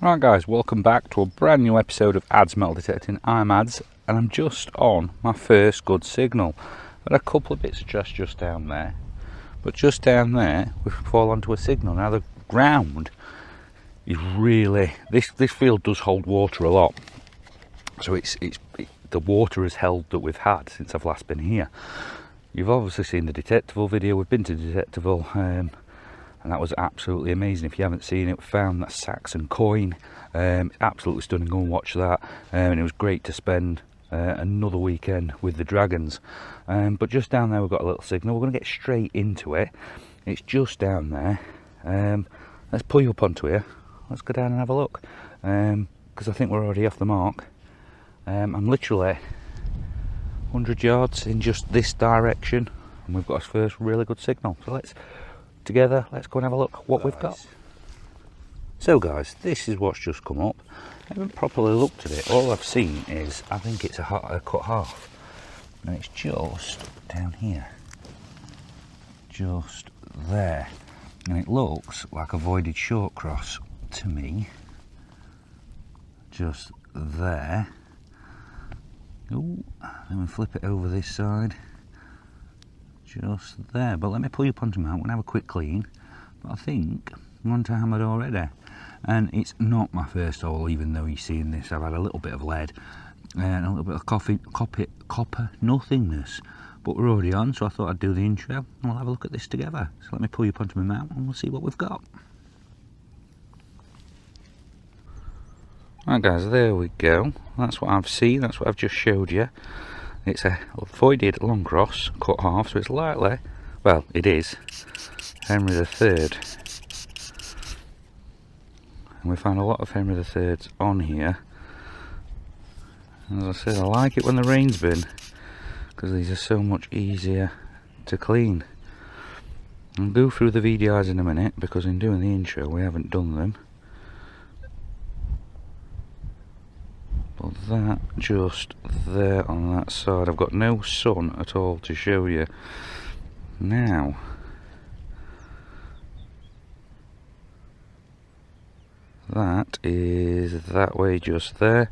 Right guys, welcome back to a brand new episode of Ads Metal Detecting. I'm Ads and I'm just on my first good signal. Got a couple of bits of trash just down there, but just down there we've fallen onto a signal. Now the ground is really, this field does hold water a lot, so the water has held that we've had since I've last been here. You've obviously seen the Detectorist video. We've been to Detectorist and that was absolutely amazing. If you haven't seen it, we found that Saxon coin. Absolutely stunning. Go and watch that. And it was great to spend another weekend with the dragons. But just down there we've got a little signal. We're going to get straight into it. It's just down there. Let's pull you up onto here. Let's go down and have a look, because I think we're already off the mark. I'm literally 100 yards in just this direction and we've got our first really good signal. So let's go and have a look what we've got. So guys, this is what's just come up. I haven't properly looked at it. All I've seen is, I think it's a cut half, and it's just down here, just there, and it looks like a voided short cross to me, just there. Ooh, then we flip it over this side, just there. But let me pull you up onto mount. We're going to have a quick clean, but I think I'm onto hammered already. And it's not my first hole, even though you're seeing this. I've had a little bit of lead and a little bit of copper nothingness, but we're already on, so I thought I'd do the intro and we'll have a look at this together. So let me pull you up onto my mount and we'll see what we've got. Right guys, there we go. That's what I've seen, that's what I've just showed you. It's a voided long cross, cut half, so it's lightly, well, it is Henry III. And we found a lot of Henry III's on here. As I said, I like it when the rain's been, because these are so much easier to clean. I'll go through the VDIs in a minute, because in doing the intro we haven't done them. But that just there on that side, I've got no sun at all to show you. Now, that is that way just there.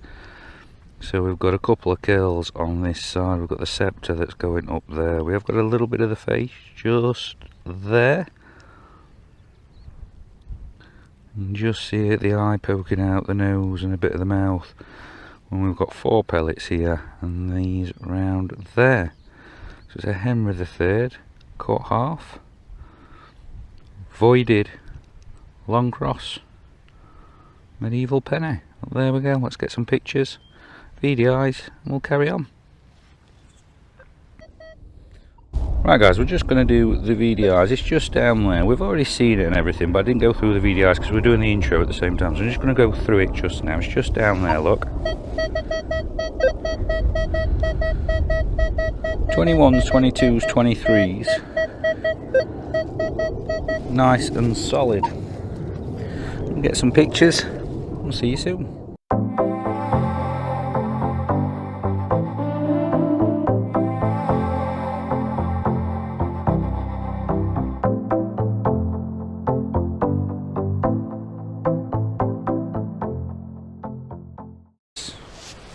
So we've got a couple of kills on this side. We've got the scepter that's going up there. We have got a little bit of the face just there. You can just see it, the eye poking out, the nose and a bit of the mouth. And we've got 4 pellets here and these round there. So it's a Henry III cut half, voided long cross, medieval penny. There we go. Let's get some pictures, VDIs, and we'll carry on. Right guys, we're just going to do the VDIs. It's just down there. We've already seen it and everything, but I didn't go through the VDIs because we're doing the intro at the same time. So I'm just going to go through it just now. It's just down there, look. 21s, 22s, 23s. Nice and solid. We'll get some pictures. We'll see you soon.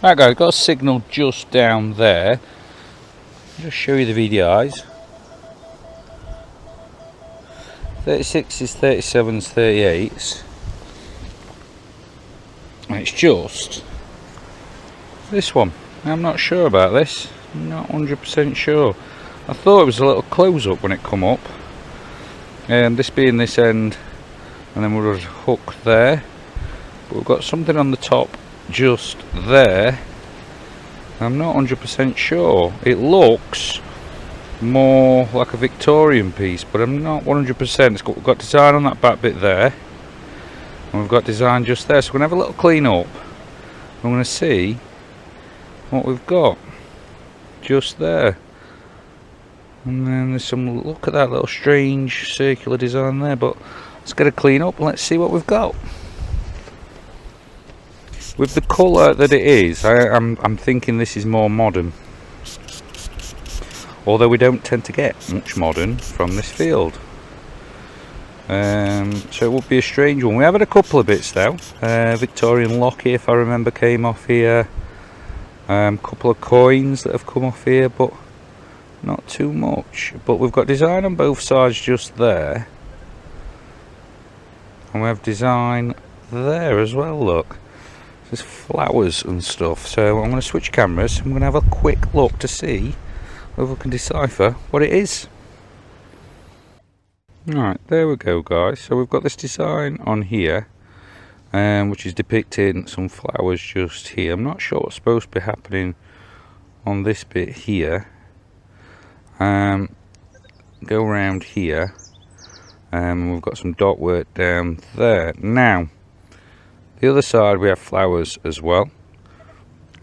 Right guys, got a signal just down there. I'll just show you the VDIs. 36s, 37s, 38s. And it's just this one. I'm not sure about this. I'm not 100% sure. I thought it was a little close up when it come up. And this being this end, and then we'll just hook there. But we've got something on the top just there. I'm not 100% sure. It looks more like a Victorian piece, but I'm not 100%. We've got design on that back bit there, and we've got design just there. So we're going to have a little clean up. I'm going to see what we've got just there. And then there's some, look at that little strange circular design there, but let's get a clean up and let's see what we've got. With the colour that it is, I'm thinking this is more modern. Although we don't tend to get much modern from this field. So it would be a strange one. We have had a couple of bits though. Victorian lock here, if I remember, came off here. Couple of coins that have come off here, but not too much. But we've got design on both sides just there, and we have design there as well. Look, there's flowers and stuff. So I'm going to switch cameras. I'm going to have a quick look to see whether we can decipher what it is. Right, there we go, guys. So we've got this design on here, which is depicting some flowers just here. I'm not sure what's supposed to be happening on this bit here. Go around here, and we've got some dot work down there. Now, the other side we have flowers as well.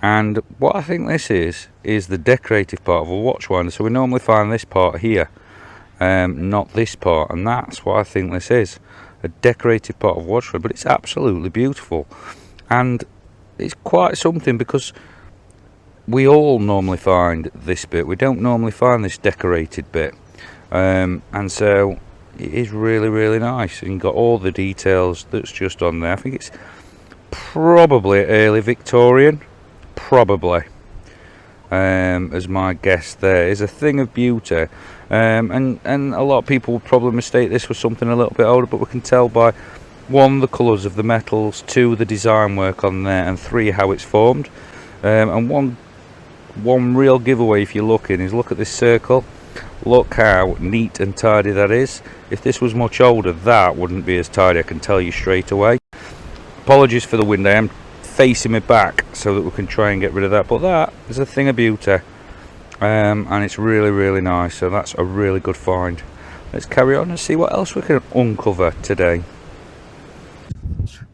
And what I think this is the decorative part of a watch winder. So we normally find this part here, not this part, and that's what I think this is, a decorative part of watch winder. But it's absolutely beautiful, and it's quite something, because we all normally find this bit. We don't normally find this decorated bit, and so it is really, really nice. And you've got all the details that's just on there. I think it's probably early Victorian, probably, as my guess. There is a thing of beauty, and a lot of people would probably mistake this for something a little bit older, but we can tell by, 1, the colours of the metals, 2, the design work on there, and 3, how it's formed. And one real giveaway, if you're looking, is look at this circle. Look how neat and tidy that is. If this was much older, that wouldn't be as tidy, I can tell you straight away. Apologies for the wind, I am facing me back so that we can try and get rid of that, but that is a thing of beauty, and it's really, really nice. So that's a really good find. Let's carry on and see what else we can uncover today.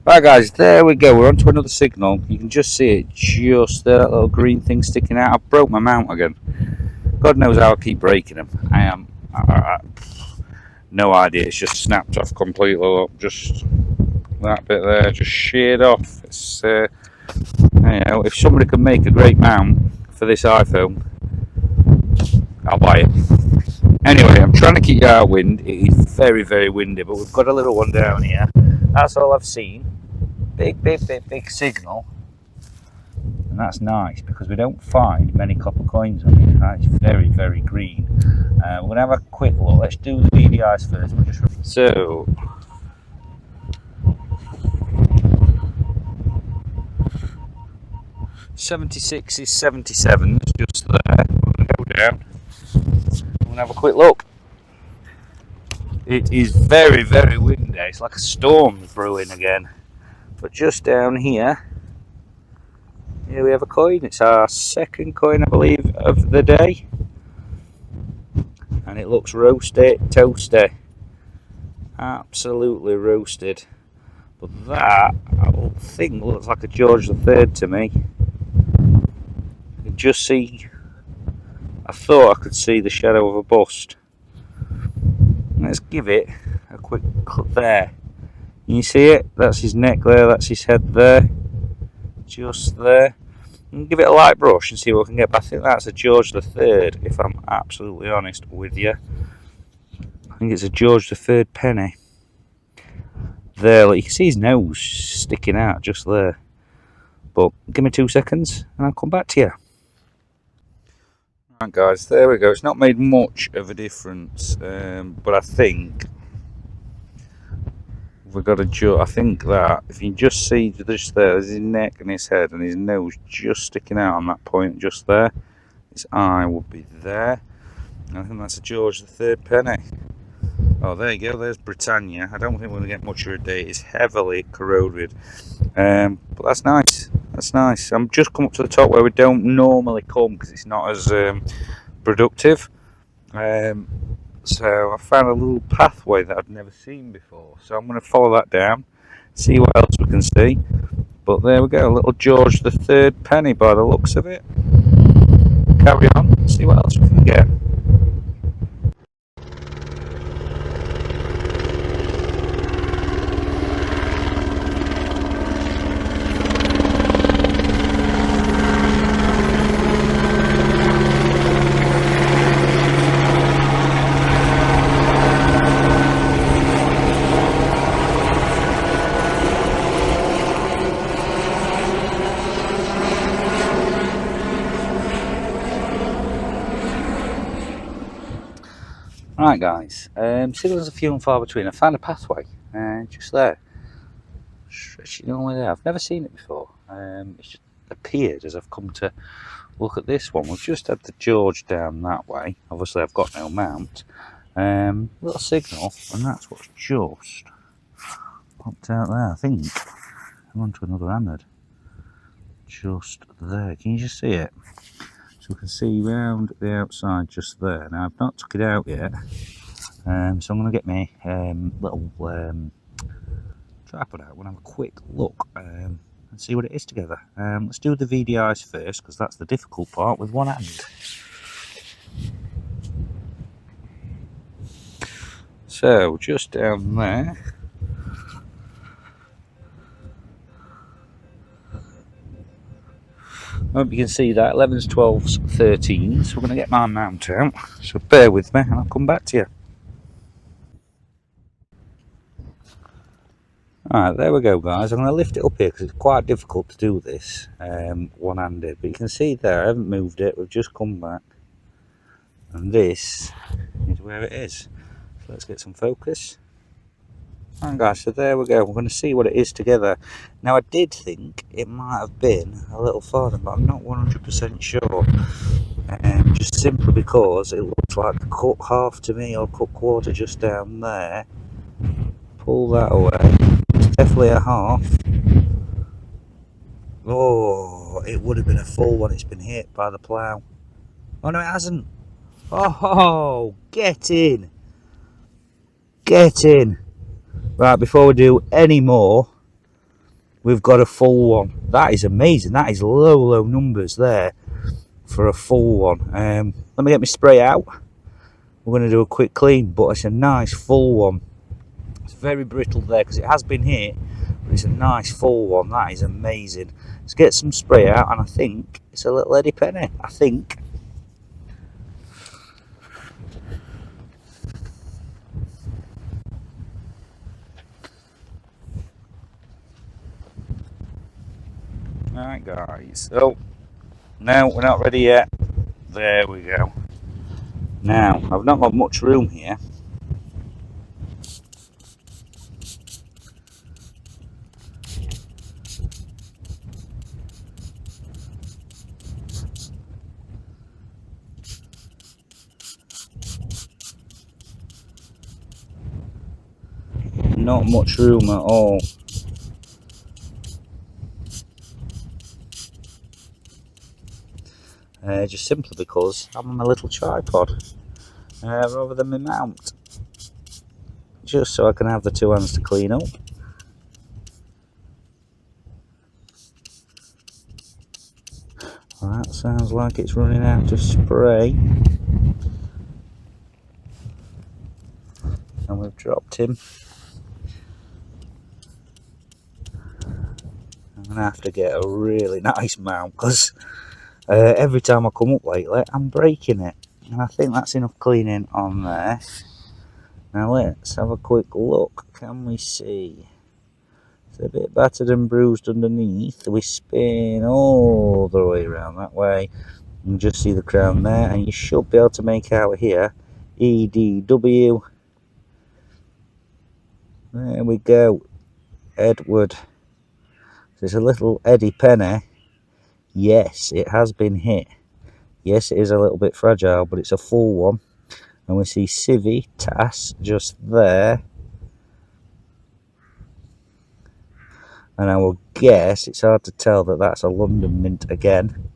Right, guys, there we go. We're on to another signal. You can just see it just there, that little green thing sticking out. I broke my mount again. God knows how I keep breaking them. No idea. It's just snapped off completely. Look, just that bit there, just sheared off. It's you know, if somebody can make a great mount for this iPhone, I'll buy it. Anyway, I'm trying to keep you out of wind. It is very, very windy, but we've got a little one down here. That's all I've seen. Big signal, and that's nice because we don't find many copper coins on it. It's very, very green. We're gonna have a quick look. Let's do the BDIs first. So, '76 is 77, just there. We're gonna go down. We're gonna have a quick look. It is very, very windy. It's like a storm brewing again. But just down here we have a coin. It's our second coin, I believe, of the day. And it looks roasty, toasty. Absolutely roasted. But that, I think, looks like a George III to me. You can just see, I thought I could see the shadow of a bust. Let's give it a quick cut there. Can you see it? That's his neck there, that's his head there. Just there. And give it a light brush and see what we can get. But I think that's a George III, if I'm absolutely honest with you. I think it's a George III penny. There, like, you can see his nose sticking out just there. But give me 2 seconds and I'll come back to you. Right, guys, there we go. It's not made much of a difference, but I think we've got to I think that if you just see just there's his neck and his head and his nose just sticking out on that point just there, his eye would be there. I think that's a George III penny. Oh, there you go, there's Britannia. I don't think we're going to get much of a date. It's heavily corroded, but that's nice. That's nice. I'm just come up to the top where we don't normally come because it's not as productive. So I found a little pathway that I've never seen before. So I'm going to follow that down, see what else we can see. But there we go, a little George III penny by the looks of it. Carry on, see what else we can get. Right guys, signals are few and far between. I found a pathway just there, stretching all the way there. I've never seen it before. It's just appeared as I've come to look at this one. We've just had the George down that way. Obviously I've got no mount. Little signal, and that's what's just popped out there. I think I'm onto another hammered. Just there. Can you just see it? So we can see round the outside just there. Now I've not took it out yet. So I'm going to get my little tripod out. I'm going to have a quick look and see what it is together. Let's do the VDIs first, because that's the difficult part with one hand. So just down there, I hope you can see that 11s, 12s, 13s. We're going to get my mount out, so bear with me and I'll come back to you. Alright, there we go guys. I'm going to lift it up here because it's quite difficult to do this one-handed, but you can see there I haven't moved it, we've just come back, and this is where it is. So let's get some focus. Alright guys, so there we go. We're going to see what it is together. Now I did think it might have been a little farther, but I'm not 100% sure. Just simply because it looks like cut half to me, or cut quarter just down there. Pull that away. It's definitely a half. Oh, it would have been a full one. It's been hit by the plough. Oh no, it hasn't. Oh, get in. Get in. Right, before we do any more, we've got a full one. That is amazing. That is low numbers there for a full one. Let me get my spray out. We're going to do a quick clean, but it's a nice full one. It's very brittle there because it has been hit, but it's a nice full one. That is amazing. Let's get some spray out, and I think it's a little Eddie penny. I think. Alright guys, so no, we're not ready yet. There we go. Now, I've not got much room here. Not much room at all. Just simply because I'm on my little tripod rather than my mount, just so I can have the two hands to clean up. Well, that sounds like it's running out of spray, and we've dropped him. I'm going to have to get a really nice mount, because every time I come up lately I'm breaking it, and I think that's enough cleaning on there. Now let's have a quick look. Can we see? It's a bit battered and bruised underneath. We spin all the way around that way and just see the crown there, and you should be able to make out here EDW. There we go, Edward. There's a little Eddie penny. Yes, it has been hit. Yes, it is a little bit fragile, but it's a full one. And we see Civvy Tass just there. And I will guess, it's hard to tell, that that's a London Mint again.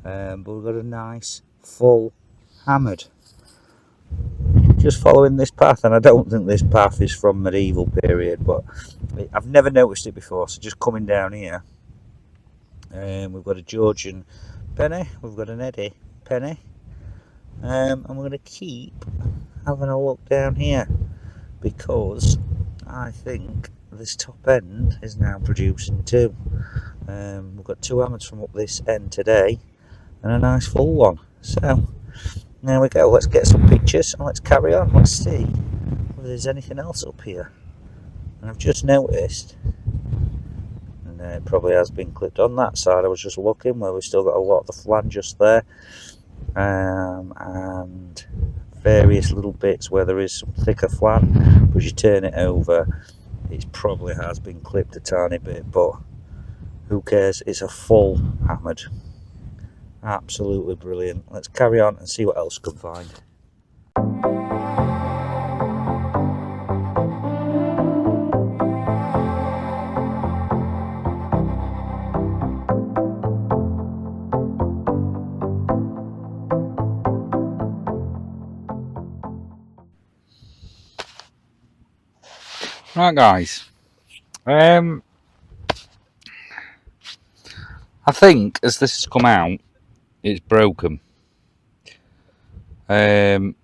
But we've got a nice full hammered. Just following this path, and I don't think this path is from medieval period, but I've never noticed it before. So just coming down here, we've got a Georgian penny, we've got an Eddie penny, and we're going to keep having a look down here, because I think this top end is now producing two. We've got two hammers from up this end today, and a nice full one. So there we go. Let's get some pictures and let's carry on. Let's see whether there's anything else up here. And I've just noticed, and it probably has been clipped on that side. I was just looking where we've still got a lot of the flange just there, and various little bits where there is some thicker flat, but as you turn it over, it probably has been clipped a tiny bit, but who cares? It's a full hammered. Absolutely brilliant. Let's carry on and see what else we can find. Right guys, I think as this has come out, it's broken. Literally,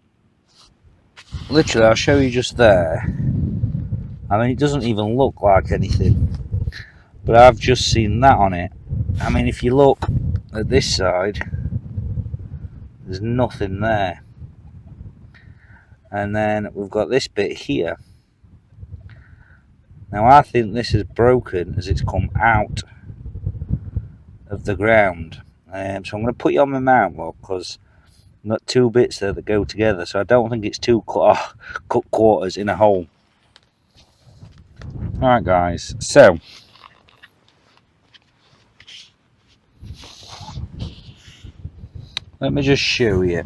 I'll show you just there. I mean, it doesn't even look like anything, but I've just seen that on it. I mean, if you look at this side, there's nothing there. And then we've got this bit here. Now I think this is broken as it's come out of the ground. So I'm going to put you on my mount block because I've got two bits there that go together, so I don't think it's two cut quarters in a hole. Alright guys, so let me just show you.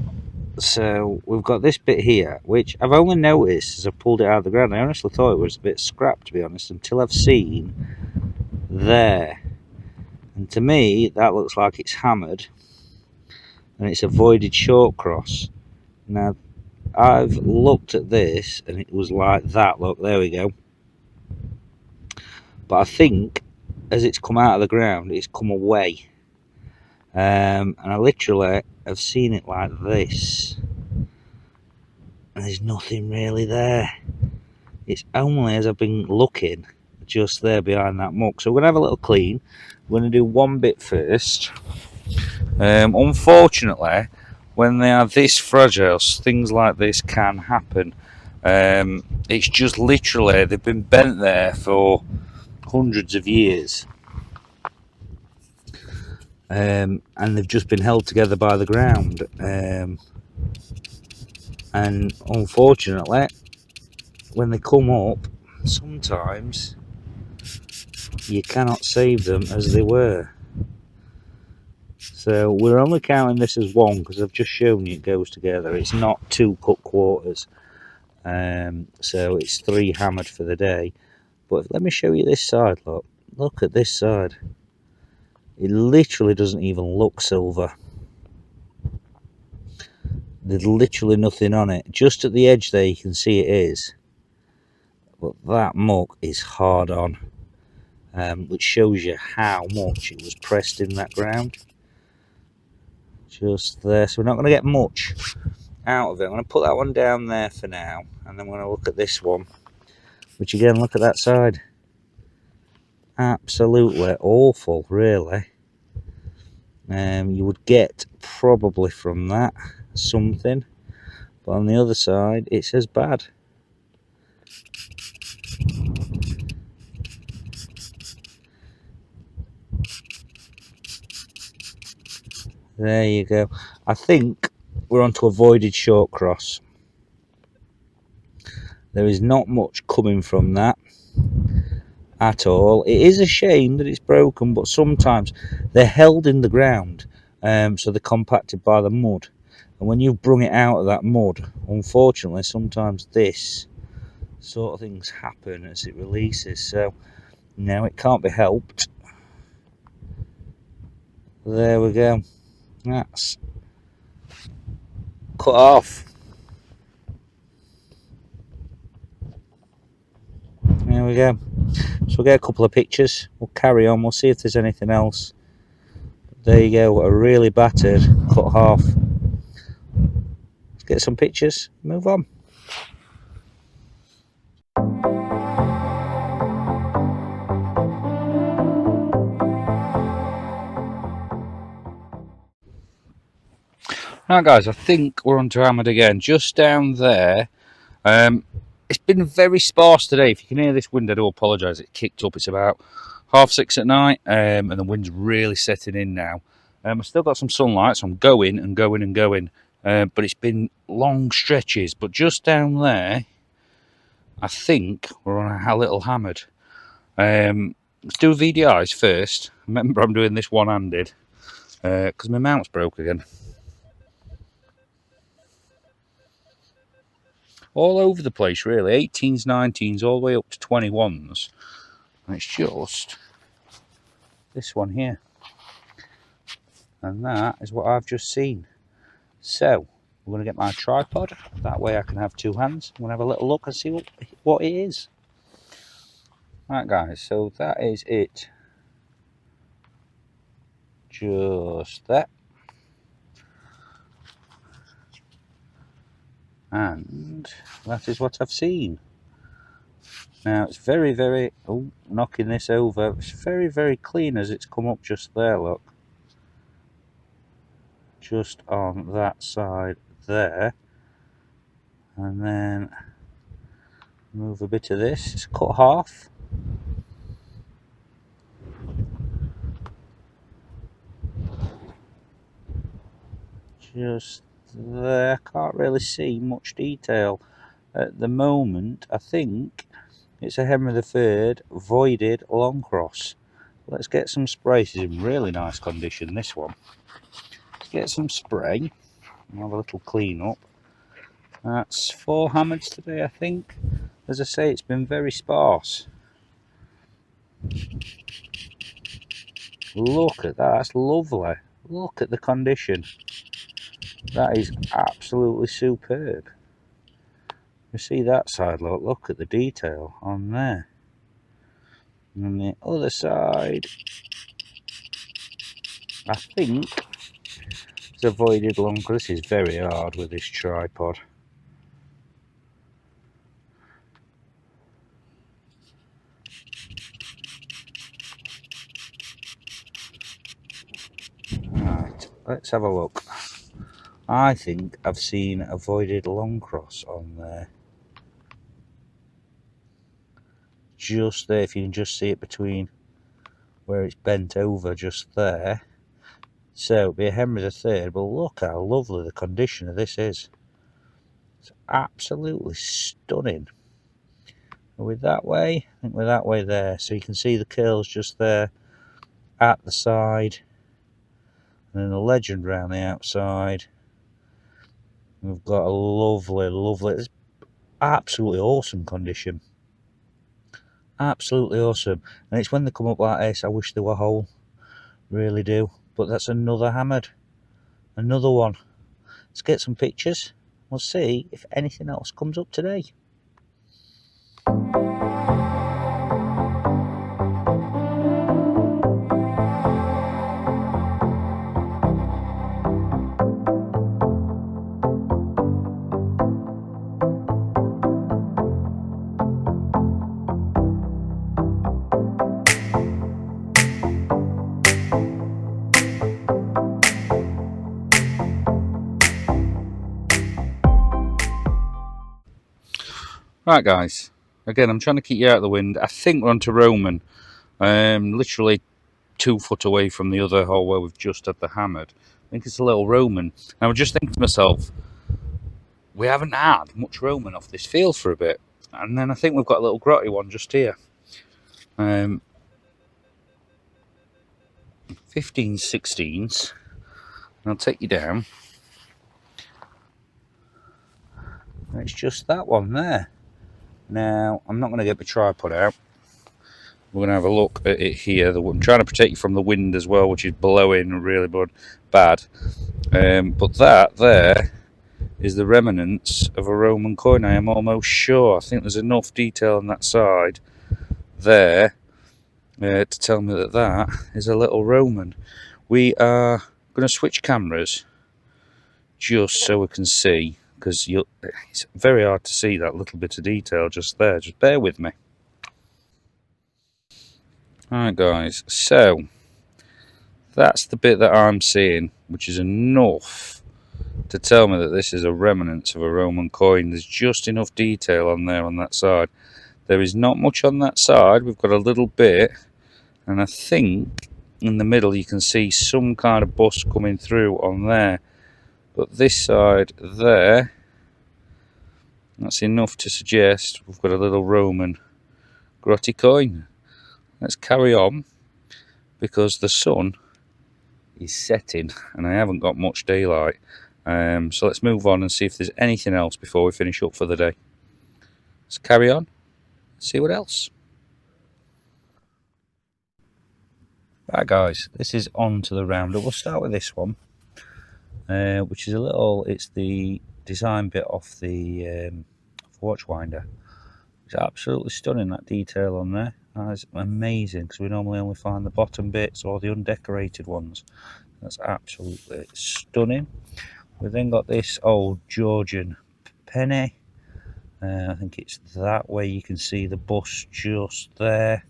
So we've got this bit here, which I've only noticed as I pulled it out of the ground. I honestly thought it was a bit scrapped, to be honest, until I've seen there. And to me, that looks like it's hammered, and it's a voided short cross. Now, I've looked at this, and it was like that. Look, there we go. But I think, as it's come out of the ground, it's come away. And I literally have seen it like this, and there's nothing really there. It's only as I've been looking just there behind that muck. So we're gonna have a little clean. We're gonna do one bit first. Unfortunately, when they are this fragile, things like this can happen. It's just literally they've been bent there for hundreds of years. And they've just been held together by the ground, and unfortunately when they come up, sometimes you cannot save them as they were. So we're only counting this as one because I've just shown you it goes together. It's not two cut quarters, so it's three hammered for the day. But let me show you this side. Look at this side. It literally doesn't even look silver. There's literally nothing on it. Just at the edge there you can see it is. But that muck is hard on, which shows you how much it was pressed in that ground. Just there. So we're not going to get much out of it. I'm going to put that one down there for now, and then we're going to look at this one, which again, look at that side. Absolutely awful, really. You would get probably from that something, but on the other side it's as bad. There you go. I think we're onto a voided short cross. There is not much coming from that at all. It is a shame that it's broken, but sometimes they're held in the ground, so they're compacted by the mud, and when you've brung it out of that mud, unfortunately sometimes this sort of things happen as it releases. So now it can't be helped. There we go. That's cut off. There we go. So we'll get a couple of pictures. We'll carry on. We'll see if there's anything else. There you go. A really battered, cut half. Let's get some pictures. Move on. Right guys, I think we're on to hammered again. Just down there. It's been very sparse today. If you can hear this wind, I do apologise. It kicked up. It's about 6:30 at night, and the wind's really setting in now. I've still got some sunlight, so I'm going and going and going. but it's been long stretches. But just down there, I think we're on a little hammered. Let's do VDIs first. Remember, I'm doing this one-handed because my mount's broke again. All over the place, really. 18s, 19s, all the way up to 21s. And it's just this one here. And that is what I've just seen. So, I'm going to get my tripod. That way I can have two hands. I'm going to have a little look and see what it is. Right, guys, so that is it. Just that. And that is what I've seen. Now, it's very, very... Oh, knocking this over. It's very, very clean as it's come up just there, look. Just on that side there. And then move a bit of this. It's cut half. Just there. Can't really see much detail at the moment. I think it's a Henry III voided long cross. Let's get some spray. This is in really nice condition, this one. Let's get some spray and have a little clean up. That's 4 hammers today, I think. As I say, it's been very sparse. Look at that, that's lovely. Look at the condition. That is absolutely superb. You see that side, look at the detail on there. And on the other side, I think it's a voided long. This is very hard with this tripod. Right, let's have a look. I think I've seen a voided long cross on there. Just there, if you can just see it between where it's bent over, just there. So it'll be a Henry III, but look how lovely the condition of this is. It's absolutely stunning. And with that way, I think we're that way there, so you can see the curls just there at the side, and then the legend round the outside. We've got a lovely, it's absolutely awesome condition. Absolutely awesome. And it's when they come up like this, I wish they were whole. Really do. But that's another hammered. Another one. Let's get some pictures. We'll see if anything else comes up today. Right, guys, again, I'm trying to keep you out of the wind. I think we're onto Roman. Literally 2 foot away from the other hole where we've just had the hammered. I think it's a little Roman. And I was just thinking to myself, we haven't had much Roman off this field for a bit. And then I think we've got a little grotty one just here. 15s, 16s. And I'll take you down. And it's just that one there. Now, I'm not going to get the tripod out. We're going to have a look at it here. I'm trying to protect you from the wind as well, which is blowing really bad. But that there is the remnants of a Roman coin, I am almost sure. I think there's enough detail on that side there to tell me that that is a little Roman. We are going to switch cameras just so we can see, because it's very hard to see that little bit of detail just there. Just bear with me. Alright, guys, so that's the bit that I'm seeing, which is enough to tell me that this is a remnant of a Roman coin. There's just enough detail on there on that side. There is not much on that side. We've got a little bit, and I think in the middle you can see some kind of bust coming through on there. But this side there, that's enough to suggest we've got a little Roman grotty coin. Let's carry on, because the sun is setting and I haven't got much daylight. So let's move on and see if there's anything else before we finish up for the day. Let's carry on, see what else. Right guys, this is on to the roundup. We'll start with this one, which is it's the design bit off the watch winder. It's absolutely stunning, that detail on there. That's amazing, because we normally only find the bottom bits or the undecorated ones. That's absolutely stunning. We've then got this old Georgian penny. I think it's that way. You can see the bust just there,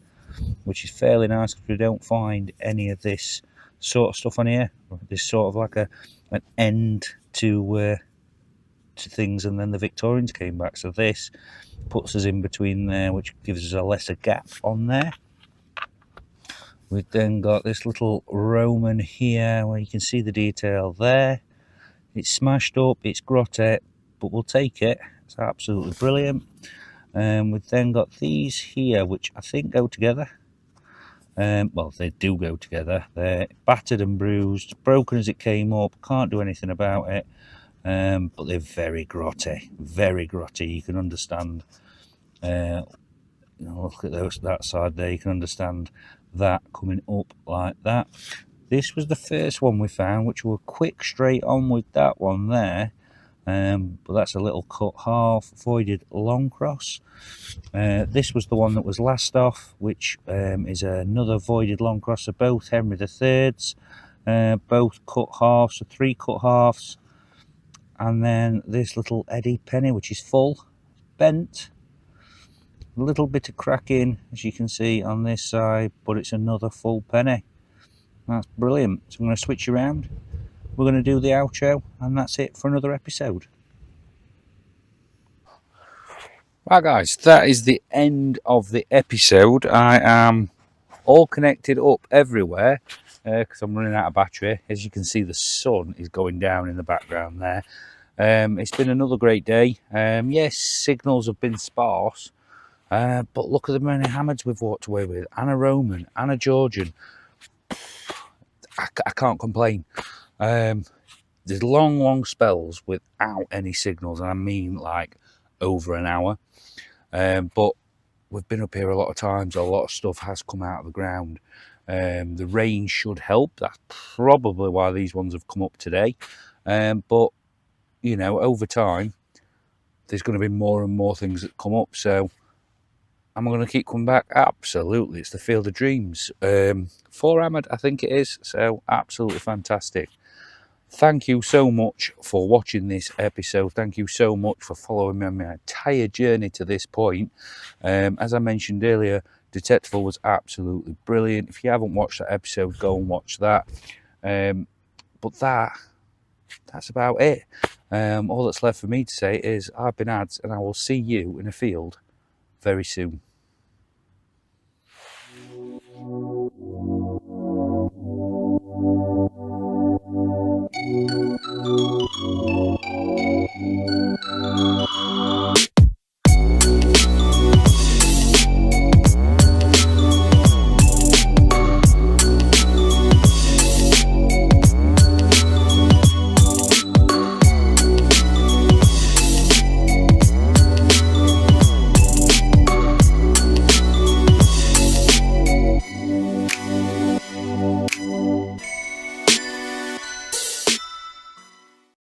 which is fairly nice, because we don't find any of this sort of stuff on here. There's sort of like an end to things, and then the Victorians came back, so this puts us in between there, which gives us a lesser gap on there. We've then got this little Roman here, where you can see the detail there. It's smashed up, it's grotty, but we'll take it. It's absolutely brilliant. We've then got these here, which I think go together. Well, they do go together. They're battered and bruised, broken as it came up, can't do anything about it. But they're very grotty, very grotty. You can understand, look at that side there, you can understand that coming up like that. This was the first one we found, which we're quick straight on with that one there. But that's a little cut half voided long cross. This was the one that was last off, which is another voided long cross. So both Henry III's, both cut halves, so 3 cut halves. And then this little Eddie penny, which is full, bent. A little bit of cracking, as you can see on this side, but it's another full penny. That's brilliant. So I'm going to switch around. We're going to do the outro, and that's it for another episode. Right guys, that is the end of the episode. I am all connected up everywhere, because I'm running out of battery. As you can see, the sun is going down in the background there. It's been another great day. Yes, signals have been sparse, but look at the many hammers we've walked away with, and a Roman, and a Georgian. I can't complain. There's long spells without any signals, and I mean like over an hour. But we've been up here a lot of times. A lot of stuff has come out of the ground. The rain should help. That's probably why these ones have come up today. But you know, over time, there's going to be more and more things that come up. So am I going to keep coming back? Absolutely. It's the Field of Dreams. 4 hammered, I think it is. So absolutely fantastic. Thank you so much for watching this episode. Thank you so much for following me on my entire journey to this point. As I mentioned earlier, Detectorist was absolutely brilliant. If you haven't watched that episode, go and watch that. But that's about it. All that's left for me to say is I've been Ads, and I will see you in a field very soon.